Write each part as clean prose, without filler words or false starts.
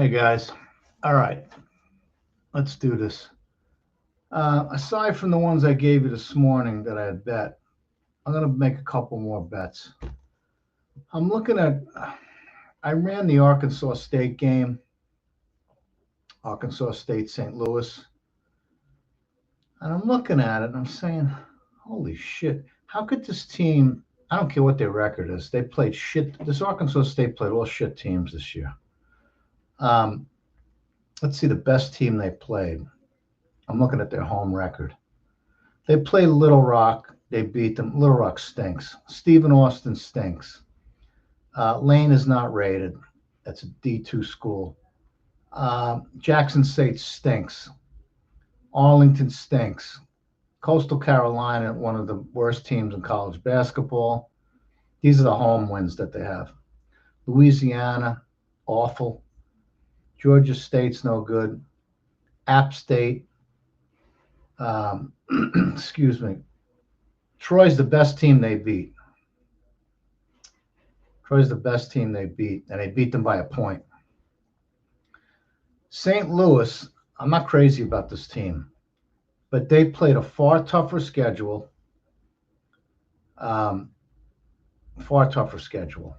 Hey guys. All right, let's do this. Aside from the ones I gave you this morning that I had bet, I'm going to make a couple more bets. I'm looking at, I ran the Arkansas State game, Arkansas State St. Louis, and I'm looking at it and I'm saying, holy shit, how could this team, I don't care what their record is, they played shit. This Arkansas State played all shit teams this year. Um, let's see the best team they played. I'm looking at their home record. They played Little Rock. They beat them. Little Rock stinks. Stephen Austin stinks. Lane is not rated. That's a D2 school. Jackson State stinks. Arlington stinks. Coastal Carolina, one of the worst teams in college basketball. These are the home wins that they have. Louisiana, awful. Georgia State's no good. App State, excuse me. Troy's the best team they beat. Troy's the best team they beat, and they beat them by a point. St. Louis, I'm not crazy about this team, but they played a far tougher schedule. Far tougher schedule.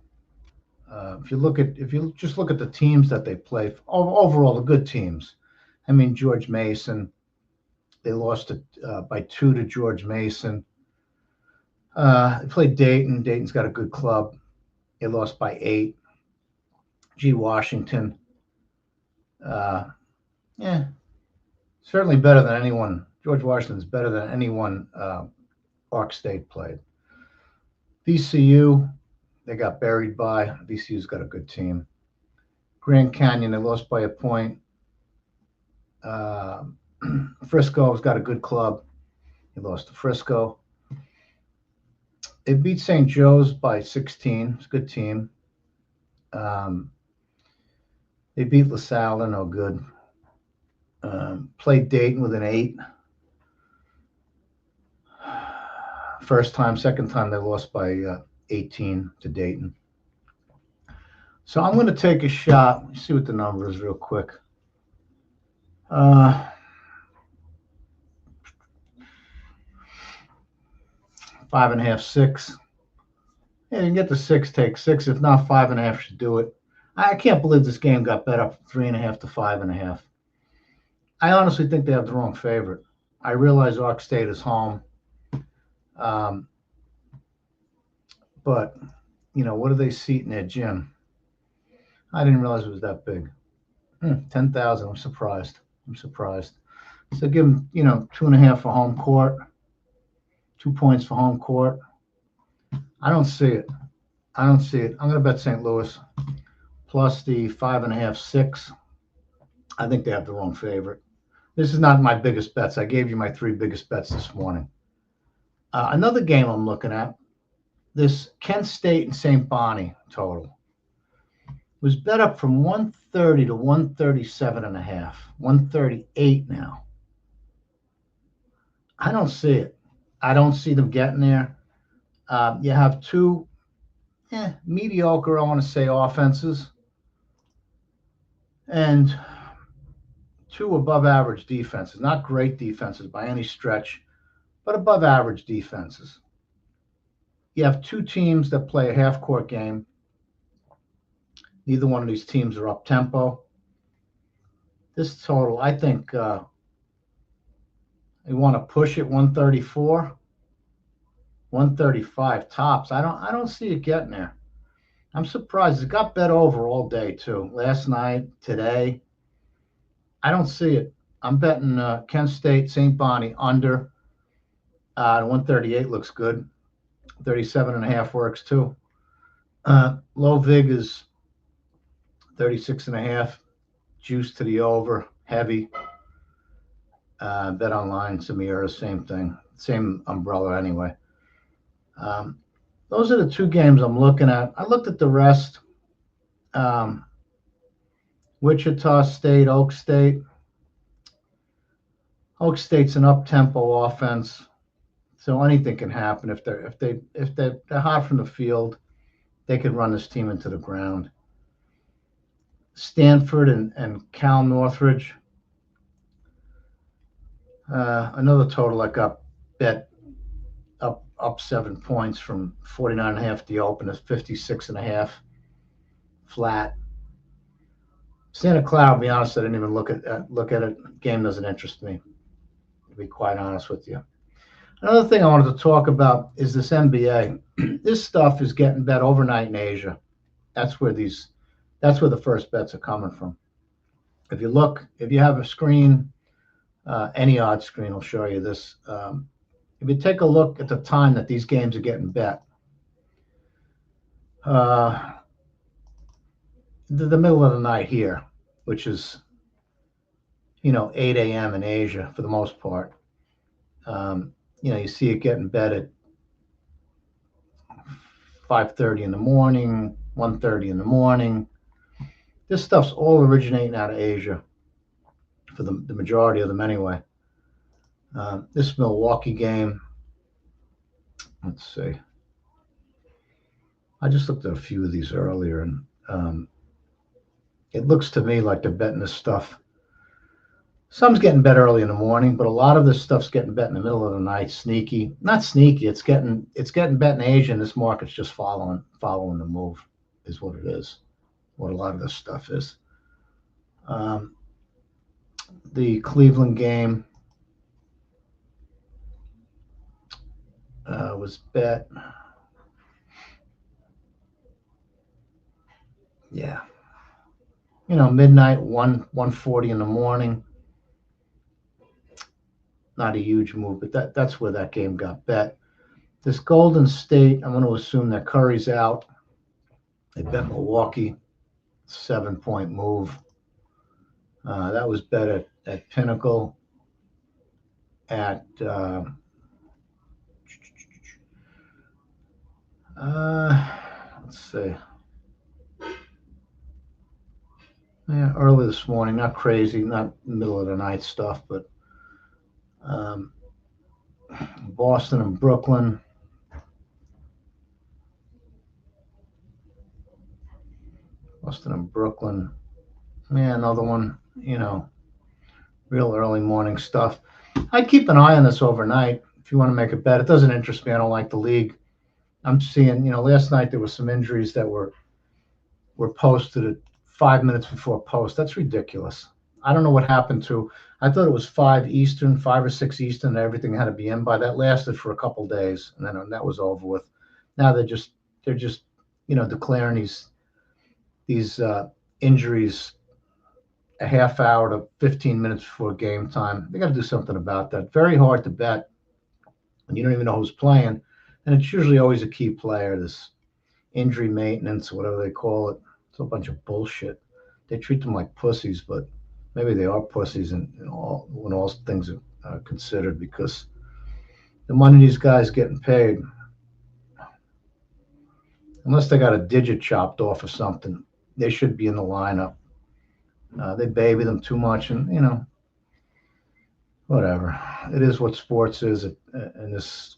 If you just look at the teams that they play, overall the good teams. I mean, George Mason, they lost by 2 to George Mason. They played Dayton. Dayton's got a good club. They lost by 8. G. Washington. Certainly better than anyone. George Washington's better than anyone Ark State played. VCU, they got buried by. VCU's got a good team. Grand Canyon, they lost by a point. Frisco's got a good club. They lost to Frisco. They beat St. Joe's by 16. It's a good team. They beat LaSalle. They're no good. Played Dayton with an 8. First time, second time they lost by 18 to Dayton. So I'm going to take a shot. Let me see what the number is real quick. 5.5, 6. Yeah, you can get the 6, take 6. If not, 5.5 should do it. I can't believe this game got bet up from 3.5 to 5.5. I honestly think they have the wrong favorite. I realize Ark State is home. But, what do they seat in their gym? I didn't realize it was that big. 10,000. I'm surprised. So give them, 2.5 for home court. 2 points for home court. I don't see it. I'm going to bet St. Louis plus the 5.5, 6. I think they have the wrong favorite. This is not my biggest bets. I gave you my 3 biggest bets this morning. Another game I'm looking at, this Kent State and St. Bonnie total was bet up from 130 to 137.5, 138 now. I don't see it. I don't see them getting there. You have 2 mediocre, I want to say, offenses and 2 above average defenses. Not great defenses by any stretch, but above average defenses. You have 2 teams that play a half-court game. Neither one of these teams are up-tempo. This total, I think you want to push it 134, 135 tops. I don't see it getting there. I'm surprised. It got bet over all day, too. Last night, today. I don't see it. I'm betting Kent State, St. Bonnie under. 138 looks good. 37.5 works, too. Low vig is 36.5. Juice to the over. Heavy. Bet online, Samira, same thing. Same umbrella anyway. Those are the 2 games I'm looking at. I looked at the rest. Wichita State, Oak State. Oak State's an up-tempo offense, so anything can happen. If they're hot from the field, they could run this team into the ground. Stanford and Cal Northridge. Another total I got bet up 7 points from 49.5 at the open is 56.5 flat. Santa Clara, to be honest, I didn't even look at it. Game doesn't interest me, to be quite honest with you. Another thing I wanted to talk about is this NBA. This stuff is getting bet overnight in Asia. That's where the first bets are coming from. If you have a screen, any odd screen will show you this. If you take a look at the time that these games are getting bet, the middle of the night here, which is 8 a.m. in Asia for the most part. You see it getting bet at 5:30 in the morning, 1:30 in the morning. This stuff's all originating out of Asia, for the majority of them anyway. This Milwaukee game, let's see. I just looked at a few of these earlier, and it looks to me like they're betting this stuff. Some's getting bet early in the morning, but a lot of this stuff's getting bet in the middle of the night. Sneaky, not sneaky. It's getting bet in Asia, and this market's just following the move, is what it is. What a lot of this stuff is. The Cleveland game was bet. Yeah. Midnight, 1:40 in the morning. Not a huge move, but that's where that game got bet. This Golden State, I'm going to assume that Curry's out. They bet Milwaukee, 7-point move. That was bet at Pinnacle at let's see. Yeah, early this morning, not crazy, not middle of the night stuff, but Boston and Brooklyn. Yeah, another one, real early morning stuff. I'd keep an eye on this overnight if you want to make a bet. It doesn't interest me. I don't like the league. I'm seeing, last night there were some injuries that were posted at 5 minutes before post. That's ridiculous. I don't know what happened to. I thought it was 5 or 6 Eastern, and everything had to be in by. That lasted for a couple days, and then that was over with. Now they're just declaring these injuries a half hour to 15 minutes before game time. They got to do something about that. Very hard to bet when you don't even know who's playing, and it's usually always a key player. This injury maintenance, whatever they call it, it's a bunch of bullshit. They treat them like pussies, but maybe they are pussies when all things are considered, because the money these guys getting paid, unless they got a digit chopped off or something, they should be in the lineup. They baby them too much, and whatever. It is what sports is in this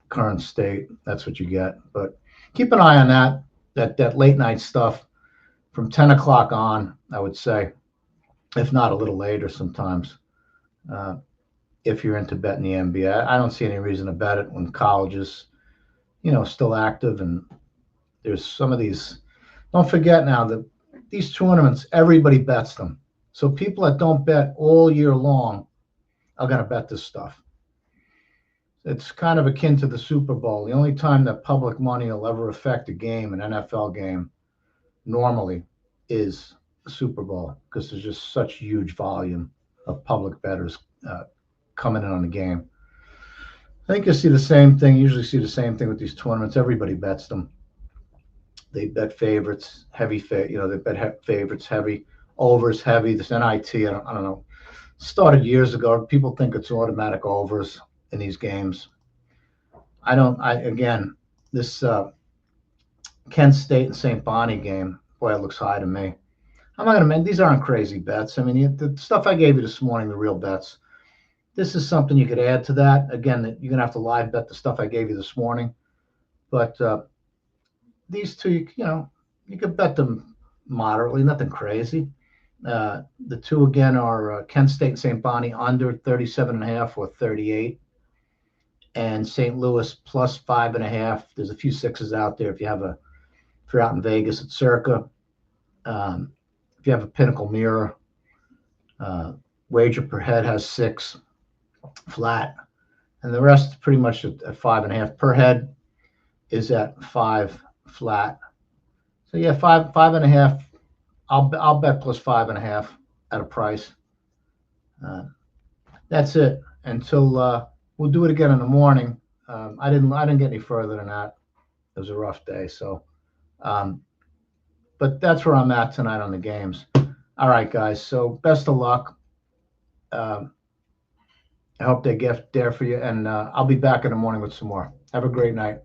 current state. That's what you get. But keep an eye on that late night stuff from 10 o'clock on, I would say, if not a little later sometimes. If you're into betting the NBA, I don't see any reason to bet it when college is, still active, and there's some of these. Don't forget now that these tournaments, everybody bets them. So people that don't bet all year long are going to bet this stuff. It's kind of akin to the Super Bowl. The only time that public money will ever affect a game, an NFL game, normally is the Super Bowl, because there's just such huge volume of public bettors coming in on the game. I think usually see the same thing with these tournaments. Everybody bets them. They bet favorites, heavy, they bet favorites heavy, overs heavy. This NIT, I don't know, started years ago. People think it's automatic overs in these games. Again, this Kent State and St. Bonnie game, boy, it looks high to me. I'm not going to these aren't crazy bets. I mean, the stuff I gave you this morning, the real bets, this is something you could add to that. Again, that you're going to have to live bet the stuff I gave you this morning. But these two, you could bet them moderately, nothing crazy. The two again are Kent State and St. Bonnie under 37.5 or 38, and St. Louis plus 5.5. There's a few sixes out there if you're out in Vegas at Circa. If you have a Pinnacle Mirror, wager per head has 6 flat, and the rest pretty much at 5.5 per head is at 5 flat. So yeah, 5.5. I'll bet plus 5.5 at a price. That's it until we'll do it again in the morning. I didn't get any further than that. It was a rough day, so but that's where I'm at tonight on the games. All right, guys. So best of luck. I hope they get there for you, and I'll be back in the morning with some more. Have a great night.